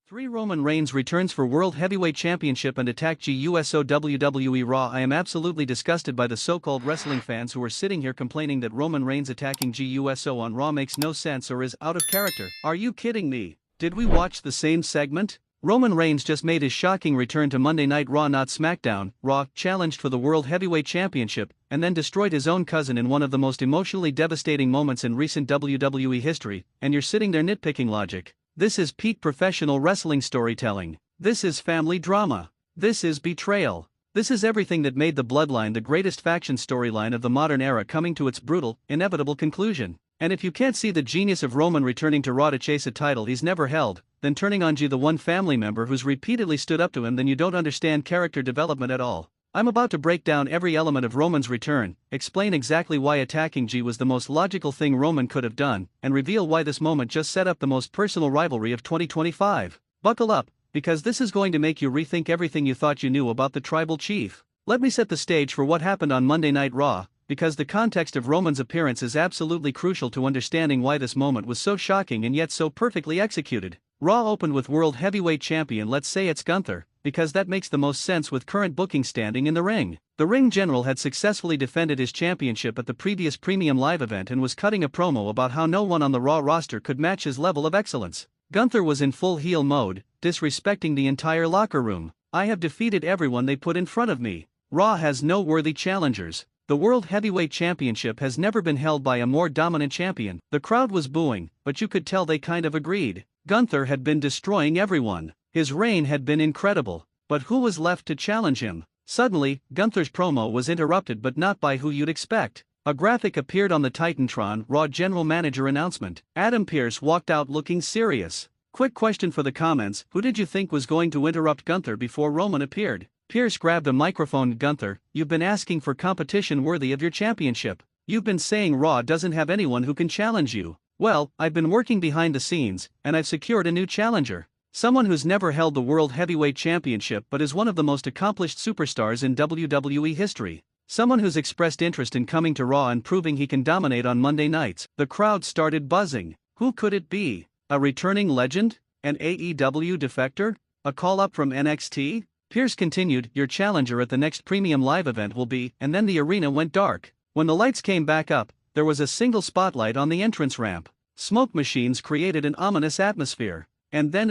3 Roman Reigns returns for World Heavyweight Championship and attack Jey Uso WWE Raw. I am absolutely disgusted by the so-called wrestling fans who are sitting here complaining that Roman Reigns attacking Jey Uso on Raw makes no sense or is out of character. Are you kidding me? Did we watch the same segment? Roman Reigns just made his shocking return to Monday Night Raw, not SmackDown. Raw challenged for the World Heavyweight Championship and then destroyed his own cousin in one of the most emotionally devastating moments in recent WWE history, and you're sitting there nitpicking logic. This is peak professional wrestling storytelling. This is family drama. This is betrayal. This is everything that made the Bloodline the greatest faction storyline of the modern era coming to its brutal, inevitable conclusion. And if you can't see the genius of Roman returning to Raw to chase a title he's never held, then turning on Jey, the one family member who's repeatedly stood up to him, then you don't understand character development at all. I'm about to break down every element of Roman's return, explain exactly why attacking Jey was the most logical thing Roman could have done, and reveal why this moment just set up the most personal rivalry of 2025. Buckle up, because this is going to make you rethink everything you thought you knew about the tribal chief. Let me set the stage for what happened on Monday Night Raw, because the context of Roman's appearance is absolutely crucial to understanding why this moment was so shocking and yet so perfectly executed. Raw opened with World Heavyweight Champion, let's say it's Gunther, because that makes the most sense with current booking standing in the ring. The ring general had successfully defended his championship at the previous Premium Live event and was cutting a promo about how no one on the Raw roster could match his level of excellence. Gunther was in full heel mode, disrespecting the entire locker room. I have defeated everyone they put in front of me. Raw has no worthy challengers. The World Heavyweight Championship has never been held by a more dominant champion. The crowd was booing, but you could tell they kind of agreed. Gunther had been destroying everyone. His reign had been incredible, but who was left to challenge him? Suddenly, Gunther's promo was interrupted, but not by who you'd expect. A graphic appeared on the Titantron Raw general manager announcement. Adam Pearce walked out looking serious. Quick question for the comments: who did you think was going to interrupt Gunther before Roman appeared? Pearce grabbed a microphone. Gunther, you've been asking for competition worthy of your championship. You've been saying Raw doesn't have anyone who can challenge you. Well, I've been working behind the scenes, and I've secured a new challenger. Someone who's never held the World Heavyweight Championship but is one of the most accomplished superstars in WWE history. Someone who's expressed interest in coming to Raw and proving he can dominate on Monday nights. The crowd started buzzing. Who could it be? A returning legend? An AEW defector? A call-up from NXT? Pearce continued, your challenger at the next Premium Live event will be, and then the arena went dark. When the lights came back up, there was a single spotlight on the entrance ramp. Smoke machines created an ominous atmosphere. And then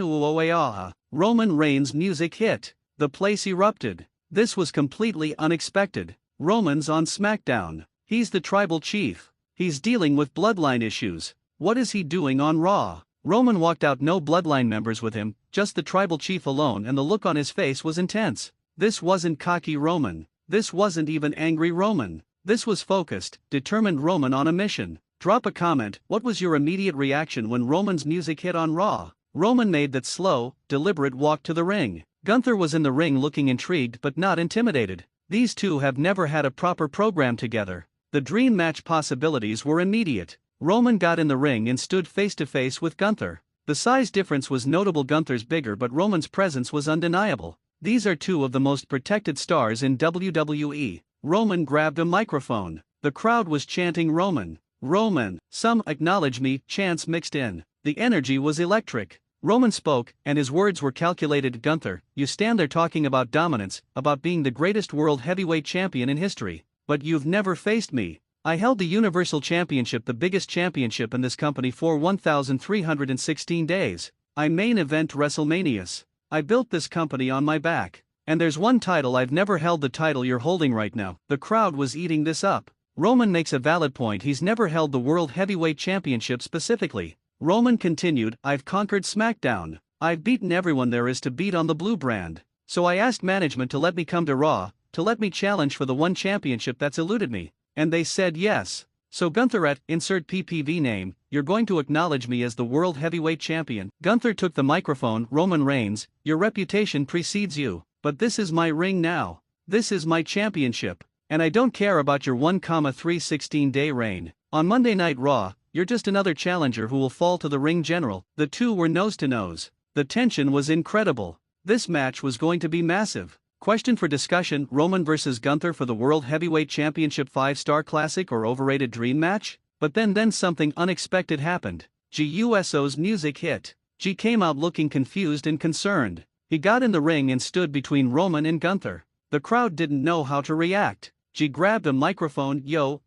Roman Reigns' music hit. The place erupted. This was completely unexpected. Roman's on SmackDown. He's the tribal chief. He's dealing with bloodline issues. What is he doing on Raw? Roman walked out, no bloodline members with him, just the tribal chief alone, and the look on his face was intense. This wasn't cocky Roman. This wasn't even angry Roman. This was focused, determined Roman on a mission. Drop a comment. What was your immediate reaction when Roman's music hit on Raw? Roman made that slow, deliberate walk to the ring. Gunther was in the ring looking intrigued but not intimidated. These two have never had a proper program together. The dream match possibilities were immediate. Roman got in the ring and stood face to face with Gunther. The size difference was notable. Gunther's bigger, but Roman's presence was undeniable. These are two of the most protected stars in WWE. Roman grabbed a microphone. The crowd was chanting Roman. Roman. Some acknowledge me chants mixed in. The energy was electric. Roman spoke, and his words were calculated. Gunther, you stand there talking about dominance, about being the greatest world heavyweight champion in history. But you've never faced me. I held the Universal Championship, the biggest championship in this company, for 1,316 days. I main event WrestleManias. I built this company on my back. And there's one title I've never held, the title you're holding right now. The crowd was eating this up. Roman makes a valid point. He's never held the World Heavyweight Championship specifically. Roman continued, I've conquered SmackDown. I've beaten everyone there is to beat on the blue brand. So I asked management to let me come to Raw, to let me challenge for the one championship that's eluded me. And they said yes. So Gunther, at insert PPV name, you're going to acknowledge me as the World Heavyweight Champion. Gunther took the microphone. Roman Reigns, your reputation precedes you. But this is my ring now. This is my championship. And I don't care about your 1,316-day reign. On Monday Night Raw, you're just another challenger who will fall to the ring general. The two were nose to nose. The tension was incredible. This match was going to be massive. Question for discussion: Roman vs. Gunther for the World Heavyweight Championship, 5-star classic or overrated dream match? But then something unexpected happened. Jey Uso's music hit. Jey came out looking confused and concerned. He got in the ring and stood between Roman and Gunther. The crowd didn't know how to react. Jey grabbed a microphone. Yo,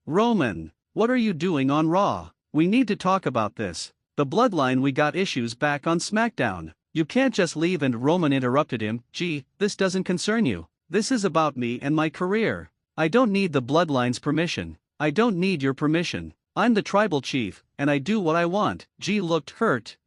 Roman, what are you doing on Raw? We need to talk about this. The Bloodline, we got issues back on SmackDown. You can't just leave. And Roman interrupted him. Jey, this doesn't concern you. This is about me and my career. I don't need the Bloodline's permission. I don't need your permission. I'm the tribal chief, and I do what I want. Jey looked hurt.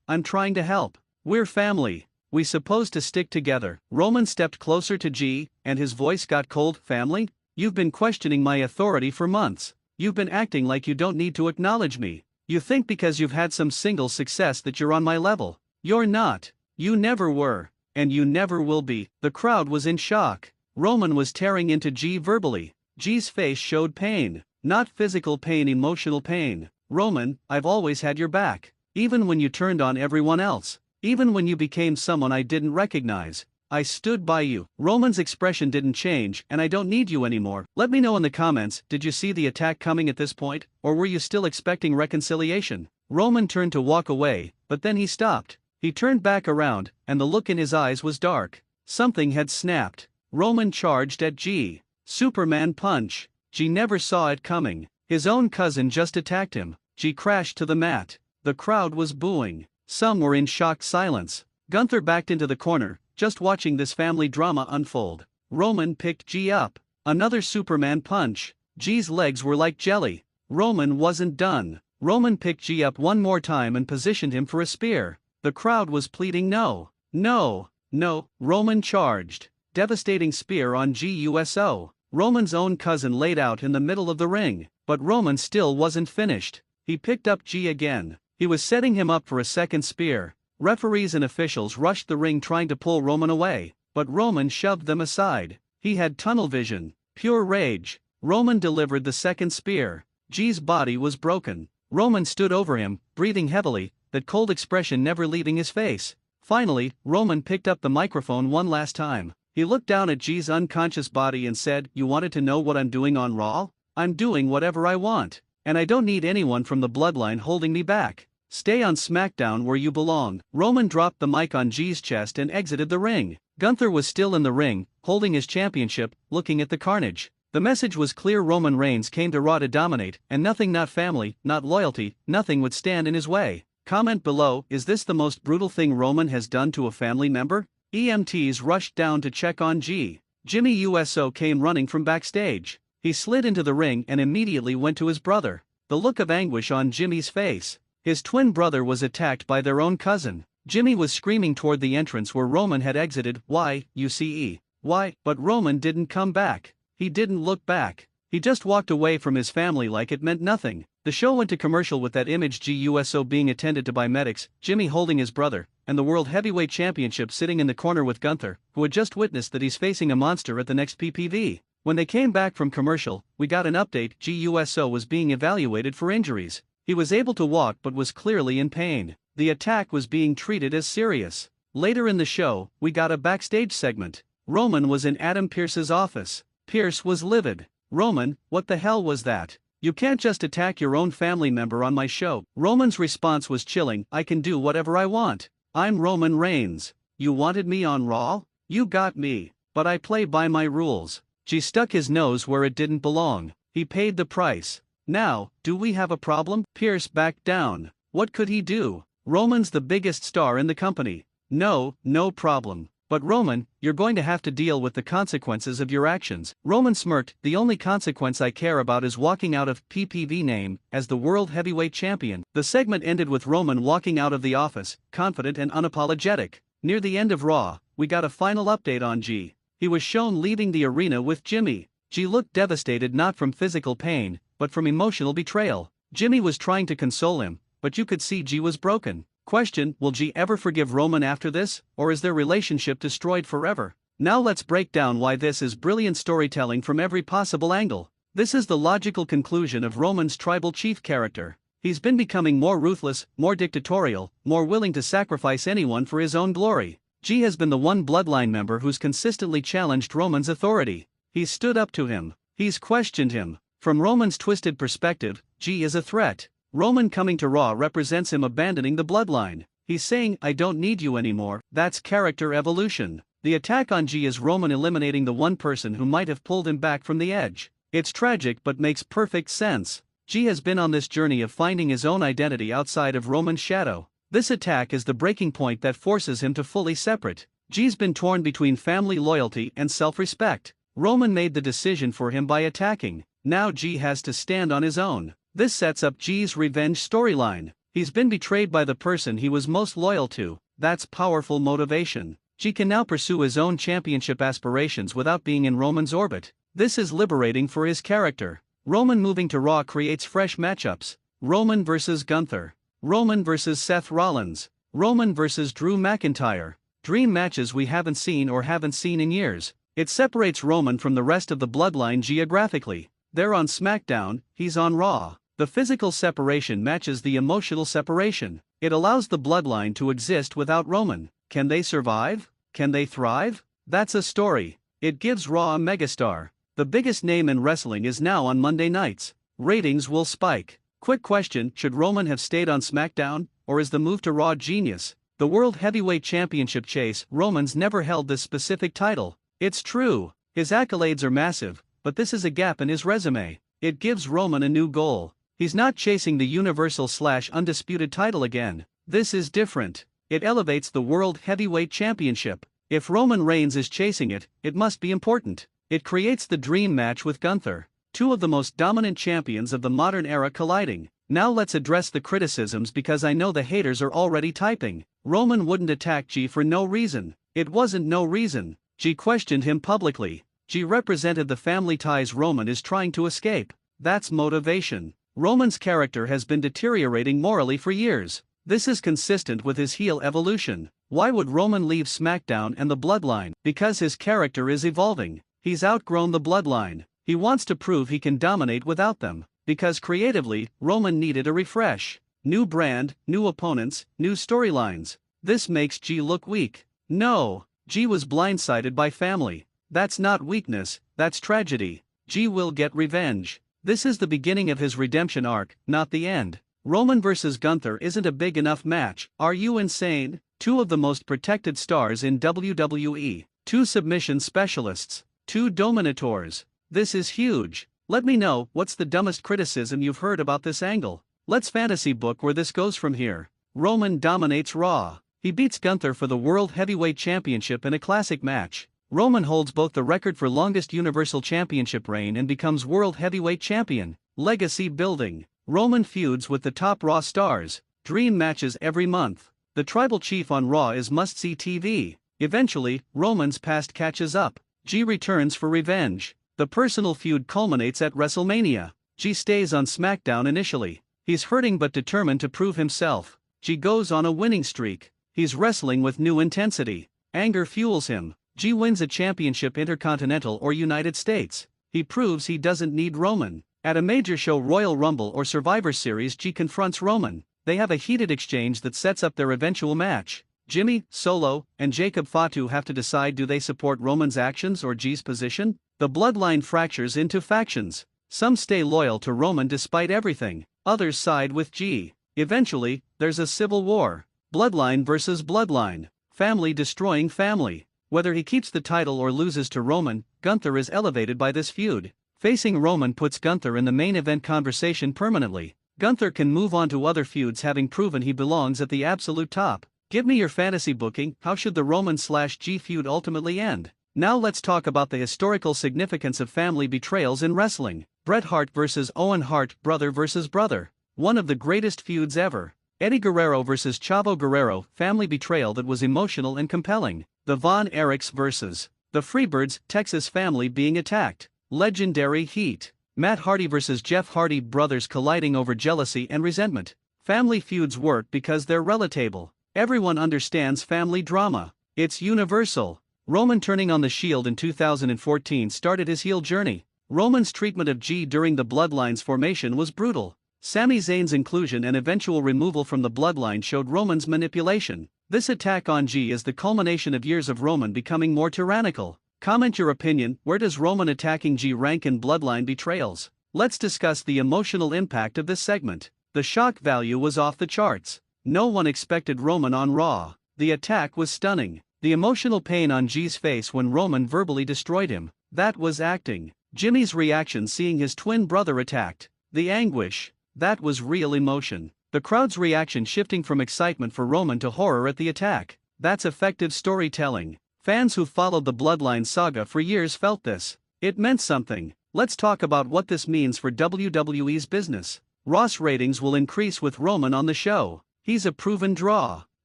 I'm trying to help. We're family. We supposed to stick together. Roman stepped closer to Jey, and his voice got cold. Family? You've been questioning my authority for months. You've been acting like you don't need to acknowledge me. You think because you've had some single success that you're on my level. You're not. You never were. And you never will be. The crowd was in shock. Roman was tearing into Jey verbally. Jey's face showed pain. Not physical pain, emotional pain. Roman, I've always had your back. Even when you turned on everyone else. Even when you became someone I didn't recognize. I stood by you. Roman's expression didn't change, and I don't need you anymore. Let me know in the comments, did you see the attack coming at this point, or were you still expecting reconciliation? Roman turned to walk away, but then he stopped. He turned back around, and the look in his eyes was dark. Something had snapped. Roman charged at Jey. Superman punch. Jey never saw it coming. His own cousin just attacked him. Jey crashed to the mat. The crowd was booing. Some were in shocked silence. Gunther backed into the corner, just watching this family drama unfold. Roman picked Jey up. Another Superman punch. Jey's legs were like jelly. Roman wasn't done. Roman picked Jey up one more time and positioned him for a spear. The crowd was pleading no. No. No. Roman charged. Devastating spear on Jey Uso. Roman's own cousin laid out in the middle of the ring, but Roman still wasn't finished. He picked up Jey again. He was setting him up for a second spear. Referees and officials rushed the ring trying to pull Roman away, but Roman shoved them aside. He had tunnel vision, pure rage. Roman delivered the second spear. Jey's body was broken. Roman stood over him, breathing heavily, that cold expression never leaving his face. Finally, Roman picked up the microphone one last time. He looked down at Jey's unconscious body and said, "You wanted to know what I'm doing on Raw? I'm doing whatever I want. And I don't need anyone from the Bloodline holding me back. Stay on SmackDown where you belong." Roman dropped the mic on Jey's chest and exited the ring. Gunther was still in the ring, holding his championship, looking at the carnage. The message was clear: Roman Reigns came to Raw to dominate, and nothing, not family, not loyalty, nothing would stand in his way. Comment below, is this the most brutal thing Roman has done to a family member? EMTs rushed down to check on Jey. Jimmy Uso came running from backstage. He slid into the ring and immediately went to his brother. The look of anguish on Jimmy's face. His twin brother was attacked by their own cousin. Jimmy was screaming toward the entrance where Roman had exited. Why, UCE? Why? But Roman didn't come back. He didn't look back. He just walked away from his family like it meant nothing. The show went to commercial with that image: Jey Uso being attended to by medics, Jimmy holding his brother, and the World Heavyweight Championship sitting in the corner with Gunther, who had just witnessed that he's facing a monster at the next PPV. When they came back from commercial, we got an update: Jey Uso was being evaluated for injuries. He was able to walk but was clearly in pain. The attack was being treated as serious. Later in the show, we got a backstage segment. Roman was in Adam Pearce's office. Pearce was livid. "Roman, what the hell was that? You can't just attack your own family member on my show." Roman's response was chilling: "I can do whatever I want. I'm Roman Reigns. You wanted me on Raw? You got me. But I play by my rules." Jey stuck his nose where it didn't belong. He paid the price. Now, do we have a problem? Pearce backed down. What could he do? Roman's the biggest star in the company. No problem. But Roman, you're going to have to deal with the consequences of your actions. Roman smirked. "The only consequence I care about is walking out of PPV name as the World Heavyweight Champion." The segment ended with Roman walking out of the office, confident and unapologetic. Near the end of Raw, we got a final update on Jey. He was shown leaving the arena with Jimmy. Jey looked devastated, not from physical pain, but from emotional betrayal. Jimmy was trying to console him, but you could see Jey was broken. Question: will Jey ever forgive Roman after this, or is their relationship destroyed forever? Now let's break down why this is brilliant storytelling from every possible angle. This is the logical conclusion of Roman's tribal chief character. He's been becoming more ruthless, more dictatorial, more willing to sacrifice anyone for his own glory. Jey has been the one Bloodline member who's consistently challenged Roman's authority. He's stood up to him. He's questioned him. From Roman's twisted perspective, Jey is a threat. Roman coming to Raw represents him abandoning the bloodline. He's saying, "I don't need you anymore." That's character evolution. The attack on Jey is Roman eliminating the one person who might have pulled him back from the edge. It's tragic but makes perfect sense. Jey has been on this journey of finding his own identity outside of Roman's shadow. This attack is the breaking point that forces him to fully separate. Jey's been torn between family loyalty and self-respect. Roman made the decision for him by attacking. Now Jey has to stand on his own. This sets up Jey's revenge storyline. He's been betrayed by the person he was most loyal to. That's powerful motivation. Jey can now pursue his own championship aspirations without being in Roman's orbit. This is liberating for his character. Roman moving to Raw creates fresh matchups. Roman vs. Gunther. Roman vs. Seth Rollins. Roman vs. Drew McIntyre. Dream matches we haven't seen in years. It separates Roman from the rest of the bloodline geographically. They're on SmackDown, he's on Raw. The physical separation matches the emotional separation. It allows the bloodline to exist without Roman. Can they survive? Can they thrive? That's a story. It gives Raw a megastar. The biggest name in wrestling is now on Monday nights. Ratings will spike. Quick question, should Roman have stayed on SmackDown, or is the move to Raw genius? The World Heavyweight Championship chase, Roman's never held this specific title. It's true. His accolades are massive, but this is a gap in his resume. It gives Roman a new goal. He's not chasing the Universal/Undisputed title again. This is different. It elevates the World Heavyweight Championship. If Roman Reigns is chasing it, it must be important. It creates the dream match with Gunther. Two of the most dominant champions of the modern era colliding. Now let's address the criticisms because I know the haters are already typing. Roman wouldn't attack Jey for no reason. It wasn't no reason. Jey questioned him publicly. Jey represented the family ties Roman is trying to escape. That's motivation. Roman's character has been deteriorating morally for years. This is consistent with his heel evolution. Why would Roman leave SmackDown and the bloodline? Because his character is evolving. He's outgrown the bloodline. He wants to prove he can dominate without them. Because creatively, Roman needed a refresh. New brand, new opponents, new storylines. This makes Jey look weak. No, Jey was blindsided by family. That's not weakness, that's tragedy. Jey will get revenge. This is the beginning of his redemption arc, not the end. Roman vs. Gunther isn't a big enough match. Are you insane? Two of the most protected stars in WWE. Two submission specialists. Two dominators. This is huge. Let me know, what's the dumbest criticism you've heard about this angle? Let's fantasy book where this goes from here. Roman dominates Raw. He beats Gunther for the World Heavyweight Championship in a classic match. Roman holds both the record for longest Universal Championship reign and becomes World Heavyweight Champion. Legacy building. Roman feuds with the top Raw stars. Dream matches every month. The Tribal Chief on Raw is must-see TV. Eventually, Roman's past catches up. Jey returns for revenge. The personal feud culminates at WrestleMania. Jey stays on SmackDown initially. He's hurting but determined to prove himself. Jey goes on a winning streak. He's wrestling with new intensity. Anger fuels him. Jey wins a championship Intercontinental or United States. He proves he doesn't need Roman. At a major show Royal Rumble or Survivor Series, Jey confronts Roman. They have a heated exchange that sets up their eventual match. Jimmy, Solo, and Jacob Fatu have to decide, do they support Roman's actions or Jey's position? The bloodline fractures into factions. Some stay loyal to Roman despite everything. Others side with Jey. Eventually, there's a civil war. Bloodline versus bloodline. Family destroying family. Whether he keeps the title or loses to Roman, Gunther is elevated by this feud. Facing Roman puts Gunther in the main event conversation permanently. Gunther can move on to other feuds having proven he belongs at the absolute top. Give me your fantasy booking. How should the Roman/Jey feud ultimately end? Now let's talk about the historical significance of family betrayals in wrestling. Bret Hart vs. Owen Hart, brother versus brother. One of the greatest feuds ever. Eddie Guerrero vs. Chavo Guerrero, family betrayal that was emotional and compelling. The Von Erichs vs. the Freebirds, Texas family being attacked. Legendary heat. Matt Hardy vs. Jeff Hardy, brothers colliding over jealousy and resentment. Family feuds work because they're relatable. Everyone understands family drama. It's universal. Roman turning on the Shield in 2014 started his heel journey. Roman's treatment of Jey during the Bloodline's formation was brutal. Sami Zayn's inclusion and eventual removal from the Bloodline showed Roman's manipulation. This attack on Jey is the culmination of years of Roman becoming more tyrannical. Comment your opinion. Where does Roman attacking Jey rank in Bloodline betrayals? Let's discuss the emotional impact of this segment. The shock value was off the charts. No one expected Roman on Raw. The attack was stunning. The emotional pain on Jey's face when Roman verbally destroyed him, that was acting. Jimmy's reaction seeing his twin brother attacked. The anguish, that was real emotion. The crowd's reaction shifting from excitement for Roman to horror at the attack. That's effective storytelling. Fans who followed the Bloodline saga for years felt this. It meant something. Let's talk about what this means for WWE's business. Raw's ratings will increase with Roman on the show. He's a proven draw.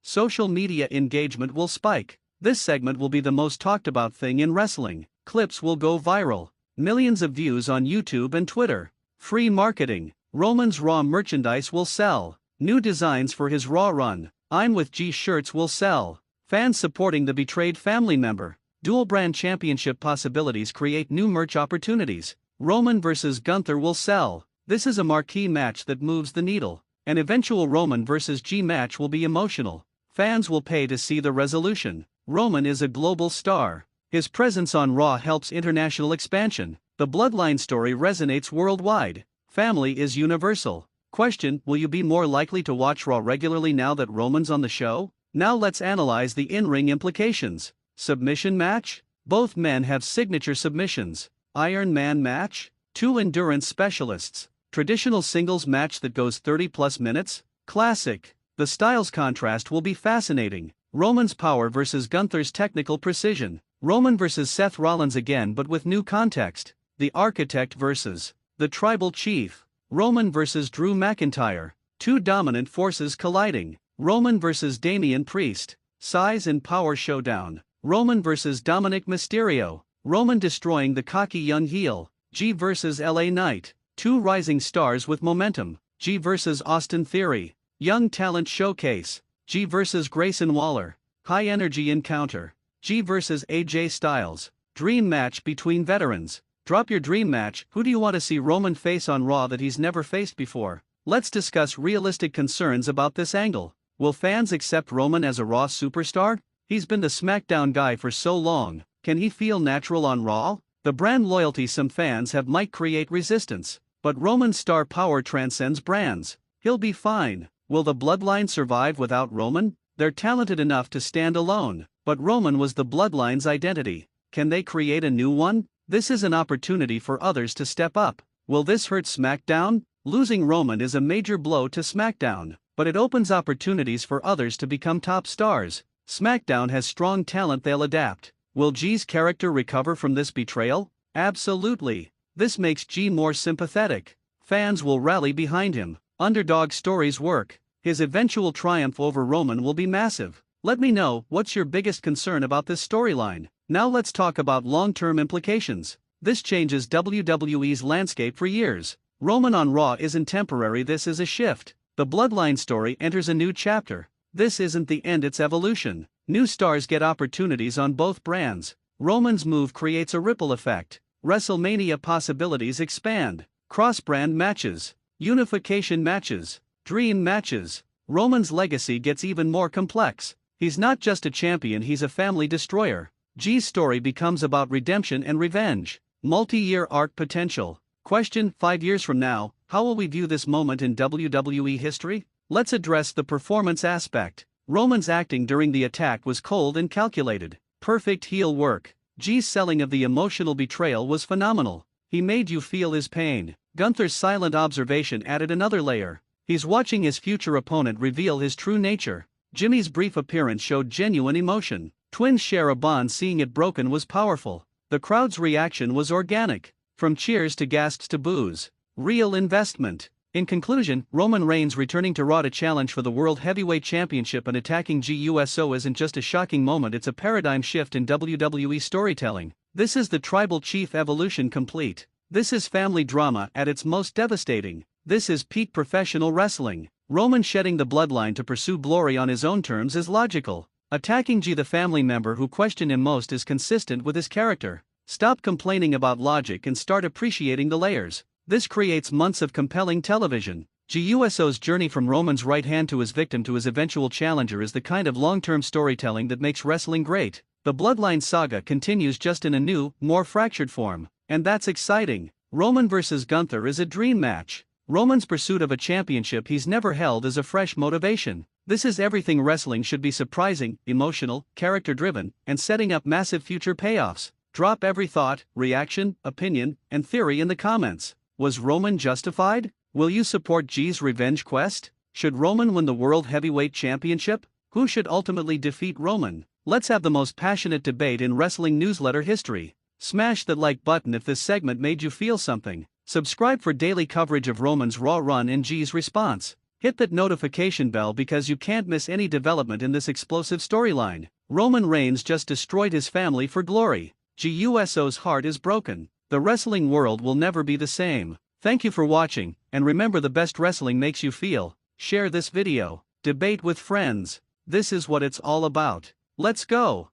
Social media engagement will spike. This segment will be the most talked about thing in wrestling. Clips will go viral. Millions of views on YouTube and Twitter. Free marketing. Roman's Raw merchandise will sell. New designs for his Raw run. I'm with Jey shirts will sell. Fans supporting the betrayed family member. Dual brand championship possibilities create new merch opportunities. Roman vs. Gunther will sell. This is a marquee match that moves the needle. An eventual Roman vs. Jey match will be emotional. Fans will pay to see the resolution. Roman is a global star. His presence on Raw helps international expansion. The Bloodline story resonates worldwide. Family is universal. Question: will you be more likely to watch Raw regularly now that Roman's on the show? Now let's analyze the in-ring implications. Submission match? Both men have signature submissions. Iron Man match? Two endurance specialists. Traditional singles match that goes 30+ minutes? Classic. The styles contrast will be fascinating. Roman's power versus Gunther's technical precision. Roman versus Seth Rollins again but with new context. The Architect versus the Tribal Chief. Roman versus Drew McIntyre. Two dominant forces colliding. Roman versus Damian Priest. Size and power showdown. Roman versus Dominic Mysterio. Roman destroying the cocky young heel. Jey versus LA Knight. Two rising stars with momentum. Jey versus Austin Theory. Young talent showcase. Jey versus Grayson Waller. High energy encounter. Jey versus AJ Styles. Dream match between veterans. Drop your dream match. Who do you want to see Roman face on Raw that he's never faced before? Let's discuss realistic concerns about this angle. Will fans accept Roman as a Raw superstar? He's been the SmackDown guy for so long. Can he feel natural on Raw? The brand loyalty some fans have might create resistance. But Roman's star power transcends brands. He'll be fine. Will the Bloodline survive without Roman? They're talented enough to stand alone. But Roman was the Bloodline's identity. Can they create a new one? This is an opportunity for others to step up. Will this hurt SmackDown? Losing Roman is a major blow to SmackDown, but it opens opportunities for others to become top stars. SmackDown has strong talent, they'll adapt. Will Jey's character recover from this betrayal? Absolutely. This makes Jey more sympathetic. Fans will rally behind him. Underdog stories work. His eventual triumph over Roman will be massive. Let me know what's your biggest concern about this storyline. Now let's talk about long-term implications. This changes WWE's landscape for years. Roman on Raw isn't temporary, this is a shift. The Bloodline story enters a new chapter. This isn't the end, it's evolution. New stars get opportunities on both brands. Roman's move creates a ripple effect. WrestleMania possibilities expand. Cross-brand matches. Unification matches. Dream matches. Roman's legacy gets even more complex. He's not just a champion, he's a family destroyer. Jey's story becomes about redemption and revenge. Multi-year arc potential. Question: 5 years from now, how will we view this moment in WWE history? Let's address the performance aspect. Roman's acting during the attack was cold and calculated. Perfect heel work. Jey's selling of the emotional betrayal was phenomenal. He made you feel his pain. Gunther's silent observation added another layer. He's watching his future opponent reveal his true nature. Jimmy's brief appearance showed genuine emotion. Twins share a bond, seeing it broken was powerful. The crowd's reaction was organic. From cheers to gasps to boos. Real investment. In conclusion, Roman Reigns returning to Raw to challenge for the World Heavyweight Championship and attacking Jey Uso isn't just a shocking moment, it's a paradigm shift in WWE storytelling. This is the Tribal Chief evolution complete. This is family drama at its most devastating. This is peak professional wrestling. Roman shedding the bloodline to pursue glory on his own terms is logical. Attacking Jey, the family member who questioned him most, is consistent with his character. Stop complaining about logic and start appreciating the layers. This creates months of compelling television. Jey Uso's journey from Roman's right hand to his victim to his eventual challenger is the kind of long-term storytelling that makes wrestling great. The Bloodline saga continues, just in a new, more fractured form. And that's exciting. Roman vs. Gunther is a dream match. Roman's pursuit of a championship he's never held is a fresh motivation. This is everything wrestling should be: surprising, emotional, character-driven, and setting up massive future payoffs. Drop every thought, reaction, opinion, and theory in the comments. Was Roman justified? Will you support Jey's revenge quest? Should Roman win the World Heavyweight Championship? Who should ultimately defeat Roman? Let's have the most passionate debate in wrestling newsletter history. Smash that like button if this segment made you feel something. Subscribe for daily coverage of Roman's Raw run and Jey's response. Hit that notification bell because you can't miss any development in this explosive storyline. Roman Reigns just destroyed his family for glory. Jey Uso's heart is broken. The wrestling world will never be the same. Thank you for watching, and remember, the best wrestling makes you feel. Share this video. Debate with friends. This is what it's all about. Let's go.